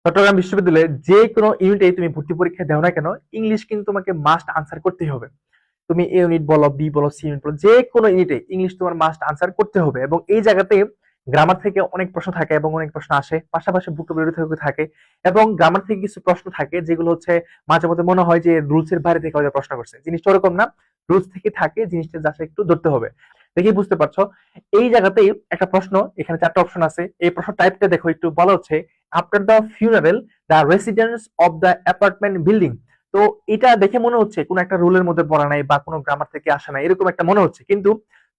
চট্টগ্রাম বিশ্ববিদ্যালয়ে যে কোনো ইউনিটে তুমি ভর্তি পরীক্ষা দাও না কেন, ইংলিশ কিন্তু তোমাকে মাস্ট আনসার করতেই হবে। তুমি এ ইউনিট বলো, বি বলো, সি ইউনিট বলো, যে কোনো ইউনিটে ইংলিশ তোমার মাস্ট আনসার করতে হবে। এবং এই জায়গাতে গ্রামার থেকে অনেক প্রশ্ন থাকে এবং অনেক প্রশ্ন আসে, পাশাপাশি ভোকাবুলারি থেকে থাকে। এবং গ্রামার থেকে কিছু প্রশ্ন থাকে যেগুলো হচ্ছে মাঝে মধ্যে মনে হয় যে রুলস এর বাইরে থেকে হয়তো প্রশ্ন করছে, জিনিসটা ওরকম না, রুলস থেকে থাকে, জিনিসটা জাস্ট একটু ধরতে হবে। দেখি বুঝতে পারছো? এই জায়গাতেই একটা প্রশ্ন, এখানে চারটা অপশন আছে, এই প্রশ্ন টাইপটা দেখো একটু। বলা হচ্ছে after the funeral the residence of the apartment building. তো এটা দেখে মনে হচ্ছে কোন একটা রুলের মধ্যে পড়া নাই বা কোনো গ্রামার থেকে আসা নাই, এরকম একটা মনে হচ্ছে। কিন্তু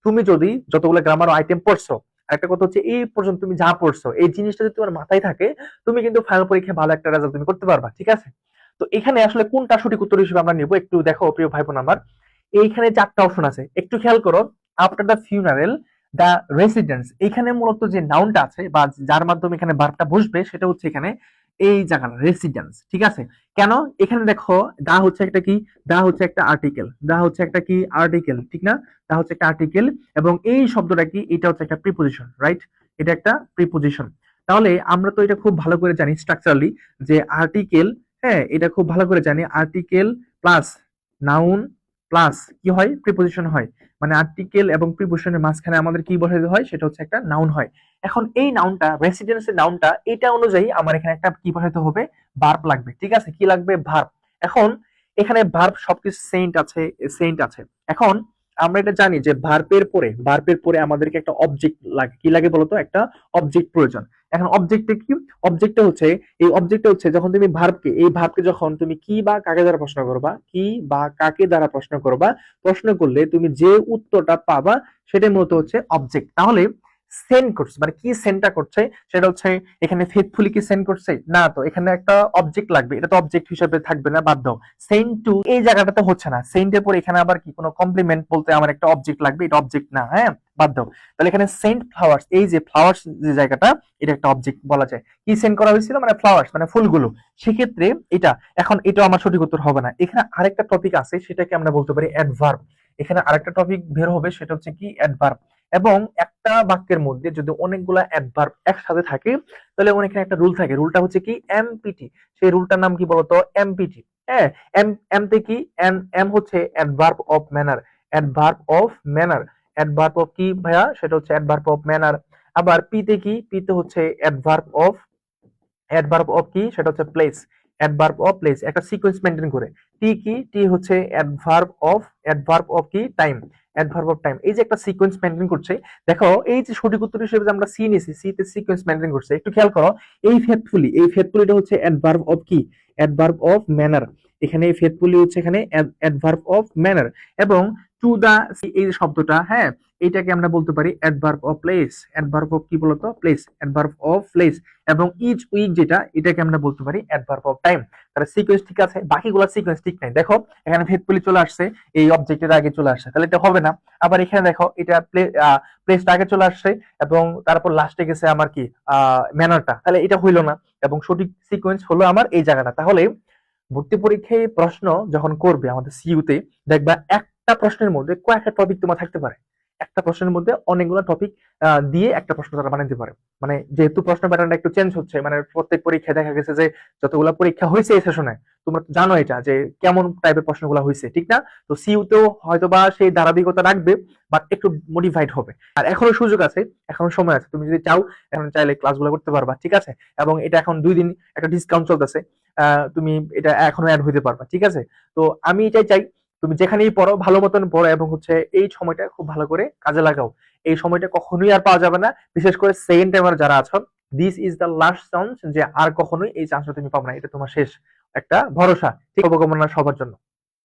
তুমি যদি যতগুলো গ্রামার আইটেম পড়ছো, একটা কথা হচ্ছে এই পর্যন্ত তুমি যা পড়ছো এই জিনিসটা যদি তোমার মাথায় থাকে, তুমি কিন্তু ফাইনাল পরীক্ষায় ভালো একটা রেজাল্ট তুমি করতে পারবা। ঠিক আছে? তো এখানে আসলে কোনটা সঠিক উত্তর হিসেবে আমরা নিব একটু দেখো প্রিয় ভাই বোন আমার। এইখানে চারটা অপশন আছে, একটু খেয়াল করো। After the funeral the residence, এখানে মূলত যে নাউনটা আছে বা যার মাধ্যমে এখানে ভার্বটা বসবে সেটা হচ্ছে এখানে এই জায়গাটা রেসিডেন্স। ঠিক আছে? কেন? এখানে দেখো দা হচ্ছে একটা কি, দা হচ্ছে একটা আর্টিকেল, দা হচ্ছে একটা কি আর্টিকেল, ঠিক না? দা হচ্ছে একটা আর্টিকেল এবং এই শব্দটা কি, এটা হচ্ছে একটা প্রিপোজিশন, রাইট? এটা একটা প্রিপোজিশন। তাহলে আমরা তো এটা খুব ভালো করে জানি স্ট্রাকচারালি যে আর্টিকেল, হ্যাঁ এটা খুব ভালো করে জানি, আর্টিকেল প্লাস নাউন প্লাস কি হয়, প্রিপোজিশন হয়। মানে আর্টিকেল এবং প্রিপোজিশনের মাঝখানে আমাদের কি বসাতে হয়, সেটা হচ্ছে একটা নাউন হয়। এখন এই নাউনটা, রেসিডেন্সের নাউনটা, এটা অনুযায়ী আমার এখানে একটা কি বসাতে হবে, ভার্ব লাগবে। ঠিক আছে? কি লাগবে? ভার্ব। এখন এখানে ভার্ব সবকিছু সেন্ট আছে, সেন্ট আছে। এখন আমরা এটা জানি যে ভার্বের পরে আমাদেরকে একটা অবজেক্ট লাগে। কি লাগে বলতো? একটা অবজেক্ট প্রয়োজন। এখন অবজেক্টে কি, অবজেক্টটা হচ্ছে, এই অবজেক্টটা হচ্ছে যখন তুমি ভার্বকে, এই ভার্বকে যখন তুমি কি বা কাকে দ্বারা প্রশ্ন করবা, কি বা কাকে দ্বারা প্রশ্ন করবা, প্রশ্ন করলে তুমি যে উত্তরটা পাবা সেটাই মূলত হচ্ছে অবজেক্ট। তাহলে সেন্ড করছে মানে কি, সেন্ডটা করছে সেটা হচ্ছে এখানে ফেথফুলি কি সেন্ড করছে না, তো এখানে একটা অবজেক্ট লাগবে, এটা তো অবজেক্ট হিসেবে থাকবে না, বাদ দাও। সেন্ড টু এই জায়গাটাতে হচ্ছে না, সেন্ডের পর এখানে আবার কি কোনো কমপ্লিমেন্ট বলতে আমার একটা অবজেক্ট লাগবে, এটা অবজেক্ট না, হ্যাঁ বাদ দাও। তাহলে এখানে সেন্ট ফ্লাওয়ার্স, এই যে ফ্লাওয়ার্স যে জায়গাটা, এটা একটা অবজেক্ট বলা যায়। কি সেন্ড করা হয়েছিল, মানে ফ্লাওয়ার্স মানে ফুলগুলো, সেক্ষেত্রে এটা। এখন এটা আমার সঠিক উত্তর হবে না। এখানে আরেকটা টপিক আছে, সেটাকে আমরা বলতে পারি অ্যাডভার্ব। এখানে আরেকটা টপিক বের হবে, সেটা হচ্ছে কি অ্যাডভার্ব। এবং একটা বাক্যের মধ্যে যদি অনেকগুলা অ্যাডভার্ব একসাথে থাকে, তাহলে এখানে একটা রুল থাকে, রুলটা হচ্ছে কি এমপিটি। সেই রুলটার নাম কি বলতো? এমপিটি। হ্যাঁ, এম এম তে কি, এম এম হচ্ছে adverb of manner, adverb of manner. Adverb of কি ভাইয়া? সেটা হচ্ছে অ্যাডভার্ব অফ ম্যানার। আবার পি তে কি, পি তে হচ্ছে অ্যাডভার্ব অফ, অ্যাডভার্ব অফ কি, সেটা হচ্ছে প্লেস, অ্যাডভার্ব অফ প্লেস, একটা সিকোয়েন্স মেইনটেইন করে। টি কি, টি হচ্ছে অ্যাডভার্ব অফ কি, টাইম, অ্যাডভার্ব অফ টাইম। এই যে একটা সিকোয়েন্স মেইনটেইন করছে। দেখো এই যে সঠিক উত্তর হিসেবে যে আমরা সি নিয়েছি, সি তে সিকোয়েন্স মেইনটেইন করছে, একটু খেয়াল করো। এই ফেথফুলি, এই ফেথফুলিটা হচ্ছে অ্যাডভার্ব অফ কি, অ্যাডভার্ব অফ ম্যানার। এখানে ফেথফুলি হচ্ছে এখানে অ্যাডভার্ব অফ ম্যানার। এবং টু দা, এই যে শব্দটা, হ্যাঁ এটাকে আমরা বলতে পারি adverb of place, adverb of কি বলতো? Place, adverb of place. এবং ইচ উইক যেটা, এটাকে আমরা বলতে পারি অ্যাডভার্ব অফ টাইম। তাহলে সিকোয়েন্স ঠিক আছে, বাকিগুলো সিকোয়েন্স ঠিক নাই। দেখো এখানে ফেথফুলি চলে আসছে, এই অবজেক্টের আগে চলে আসছে, তাহলে এটা হবে না। আবার এখানে দেখো এটা প্লেসটা আগে চলে আসছে এবং তারপর লাস্টে গেছে আমার কি, ম্যানারটা, তাহলে এটা হইলো না। এবং সঠিক সিকোয়েন্স হলো আমার এই জায়গাটা। তাহলে ভর্তি পরীক্ষায় প্রশ্ন যখন করবে আমাদের সিইউতে, দেখবা একটা প্রশ্নের মধ্যে কয়েকটা টপিক তোমার থাকতে পারে, একটা প্রশ্নের মধ্যে অনেকগুলো টপিক দিয়ে একটা প্রশ্ন তারা বানাতে পারে। মানে যেহেতু প্রশ্ন প্যাটার্নটা একটু চেঞ্জ হচ্ছে, মানে প্রত্যেক পরীক্ষায় দেখা গেছে যে যতগুলো পরীক্ষা হয়েছে এই সেশনে, তোমরা তো জানো এটা যে কেমন টাইপের প্রশ্নগুলো হয়েছে, ঠিক না? তো সিইউতেও হয়তোবা সেই ধারাবাহিকতা রাখবে, বাট একটু মডিফাইড হবে। আর এখনো সুযোগ আছে, এখনো সময় আছে, তুমি যদি চাও এখন চাইলে ক্লাসগুলো করতে পারবা, ঠিক আছে? এবং এটা এখন 2 দিন একটা ডিসকাউন্ট চলতেছে, তুমি এটা এখনো অ্যাড হইতে পারবা, ঠিক আছে? তো আমি এটাই চাই, তুমি যেখানেই পড়ো ভালো মতন পড়ো এবং হচ্ছে এই সময়টা খুব ভালো করে কাজে লাগাও। এই সময়টা কখনোই আর পাওয়া যাবে না, বিশেষ করে সেকেন্ড টাইমার যারা আছো, this is the last chance, যে আর কখনোই এই চান্সটা তুমি পাবে না, এটা তোমার শেষ একটা ভরসা। ঠিক, শুভকামনা সবার জন্য।